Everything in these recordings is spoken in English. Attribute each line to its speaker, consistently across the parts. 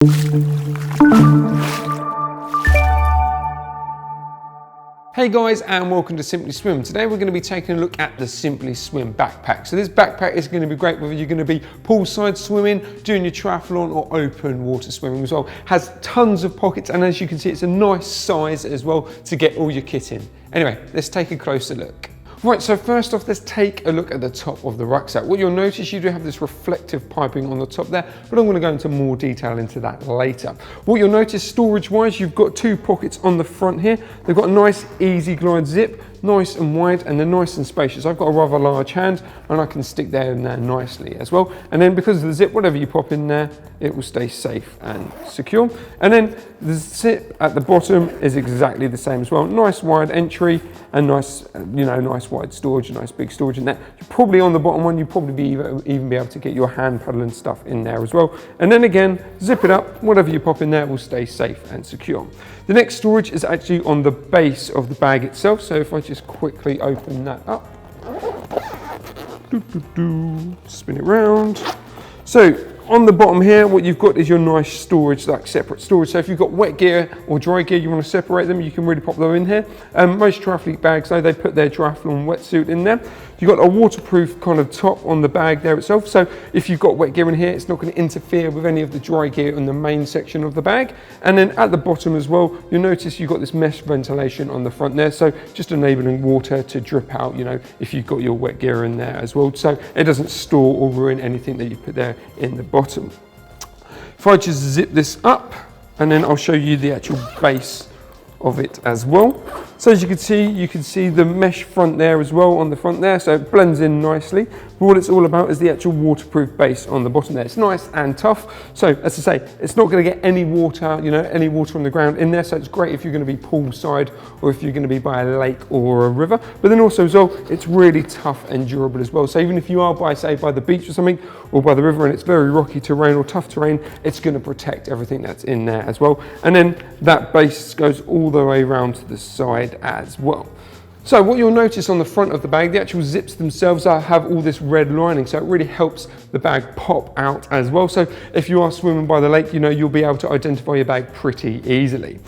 Speaker 1: Hey guys, and welcome to Simply Swim. Today we're going to be taking a look at the Simply Swim backpack. So this backpack is going to be great whether you're going to be poolside swimming, doing your triathlon, or open water swimming as well. Has tons of pockets, and as you can see, it's a nice size as well to get all your kit in. Anyway, let's take a closer look. Right, so first off, let's take a look at the top of the rucksack. What you'll notice, you do have this reflective piping on the top there, but I'm going to go into more detail into that later. What you'll notice storage-wise, you've got two pockets on the front here. They've got a nice easy glide zip, nice and wide, and they're nice and spacious. I've got a rather large hand, and I can stick there in there nicely as well. And then because of the zip, whatever you pop in there, it will stay safe and secure. And then the zip at the bottom is exactly the same as well. Nice wide entry and nice, nice wide storage, nice big storage in there. Probably on the bottom one, you'll probably even be able to get your hand paddle and stuff in there as well. And then again, zip it up, whatever you pop in there will stay safe and secure. The next storage is actually on the base of the bag itself. So if I just quickly open that up, spin it round. So on the bottom here, what you've got is your nice storage, like separate storage. So if you've got wet gear or dry gear, you want to separate them, you can really pop them in here. Most triathlete bags, though, they put their triathlon wetsuit in there. You've got a waterproof kind of top on the bag there itself. So if you've got wet gear in here, it's not going to interfere with any of the dry gear in the main section of the bag. And then at the bottom as well, you'll notice you've got this mesh ventilation on the front there. So just enabling water to drip out, if you've got your wet gear in there as well. So it doesn't store or ruin anything that you put there in the bottom. If I just zip this up, and then I'll show you the actual base of it as well. So as you can see the mesh front there as well on the front there, so it blends in nicely. But what it's all about is the actual waterproof base on the bottom there. It's nice and tough. So as I say, it's not going to get any water, any water on the ground in there. So it's great if you're going to be poolside or if you're going to be by a lake or a river. But then also as well, it's really tough and durable as well. So even if you are by the beach or something, or by the river and it's very rocky terrain or tough terrain, it's going to protect everything that's in there as well. And then that base goes all the way around to the side as well. So what you'll notice on the front of the bag, the actual zips themselves have all this red lining, so it really helps the bag pop out as well. So if you are swimming by the lake, you'll be able to identify your bag pretty easily.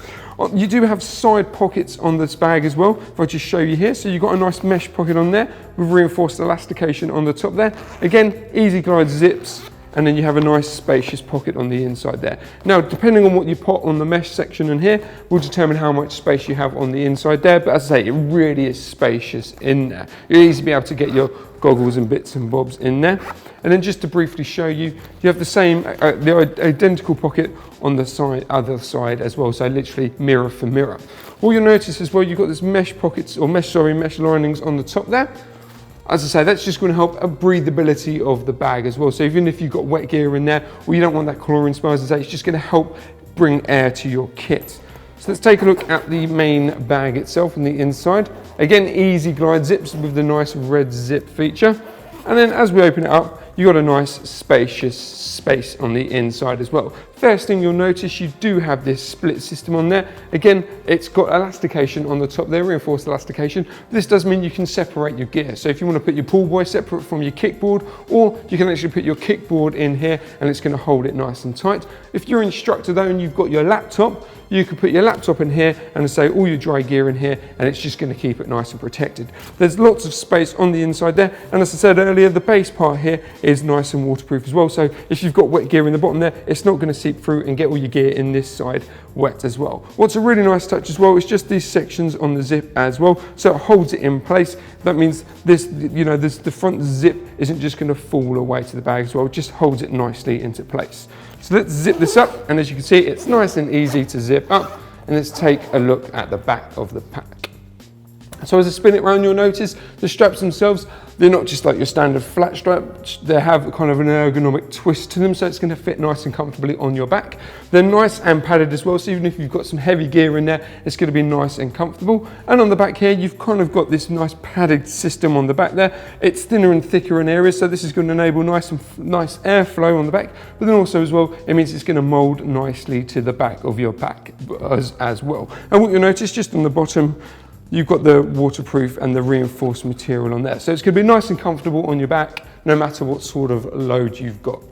Speaker 1: You do have side pockets on this bag as well, if I just show you here. So you've got a nice mesh pocket on there with reinforced elastication on the top there. Again, easy glide zips. And then you have a nice spacious pocket on the inside there. Now, depending on what you put on the mesh section in here, will determine how much space you have on the inside there. But as I say, it really is spacious in there. You'll easily be able to get your goggles and bits and bobs in there. And then just to briefly show you, you have the same, the identical pocket on the other side as well. So literally mirror for mirror. All you'll notice as well, you've got this mesh pockets, or mesh linings on the top there. As I say, that's just going to help a breathability of the bag as well. So even if you've got wet gear in there, or you don't want that chlorine smell, as I say, it's just going to help bring air to your kit. So let's take a look at the main bag itself on the inside. Again, easy glide zips with the nice red zip feature. And then as we open it up, you've got a nice spacious space on the inside as well. First thing you'll notice, you do have this split system on there. Again, it's got elastication on the top there, reinforced elastication. This does mean you can separate your gear. So if you want to put your pool buoy separate from your kickboard, or you can actually put your kickboard in here and it's going to hold it nice and tight. If you're an instructor though and you've got your laptop, you could put your laptop in here and say all your dry gear in here, and it's just going to keep it nice and protected. There's lots of space on the inside there, and as I said earlier, the base part here is nice and waterproof as well. So if you've got wet gear in the bottom there, it's not going to seep through and get all your gear in this side wet as well. What's a really nice touch as well is just these sections on the zip as well, so it holds it in place. That means the front zip isn't just going to fall away to the bag as well, it just holds it nicely into place. So let's zip this up, and as you can see, it's nice and easy to zip up. And let's take a look at the back of the pack. So as I spin it around, you'll notice the straps themselves, they're not just like your standard flat strap, they have kind of an ergonomic twist to them, so it's going to fit nice and comfortably on your back. They're nice and padded as well, so even if you've got some heavy gear in there, it's going to be nice and comfortable. And on the back here, you've kind of got this nice padded system on the back there. It's thinner and thicker in areas, so this is going to enable nice airflow on the back, but then also as well, it means it's going to mold nicely to the back of your back as well. And what you'll notice just on the bottom, you've got the waterproof and the reinforced material on there. So it's going to be nice and comfortable on your back, no matter what sort of load you've got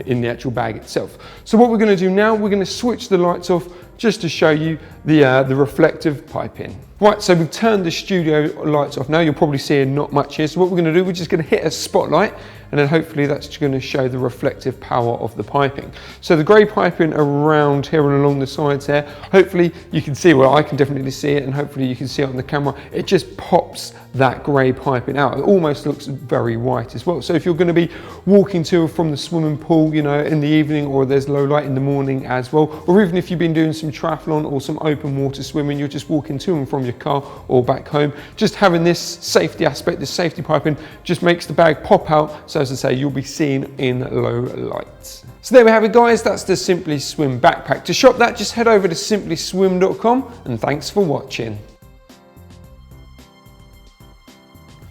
Speaker 1: in the actual bag itself. So what we're going to do now, we're going to switch the lights off just to show you the reflective piping. Right, so we've turned the studio lights off now. You're probably seeing not much here. So what we're going to do, we're just going to hit a spotlight, and then hopefully that's going to show the reflective power of the piping. So the grey piping around here and along the sides here, hopefully you can see, well, I can definitely see it, and hopefully you can see it on the camera. It just pops that grey piping out. It almost looks very white as well. So if you're going to be walking to or from the swimming pool, you know, in the evening, or there's low light in the morning as well, or even if you've been doing some triathlon or some open water swimming, you're just walking to and from your car or back home, just having this safety aspect, this safety piping, just makes the bag pop out. So as I say, you'll be seen in low lights. So there we have it, guys. That's the Simply Swim backpack. To shop that, just head over to simplyswim.com, and thanks for watching.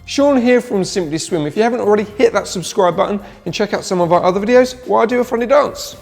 Speaker 1: Sean here from Simply Swim. If you haven't already, hit that subscribe button and check out some of our other videos while I do a funny dance.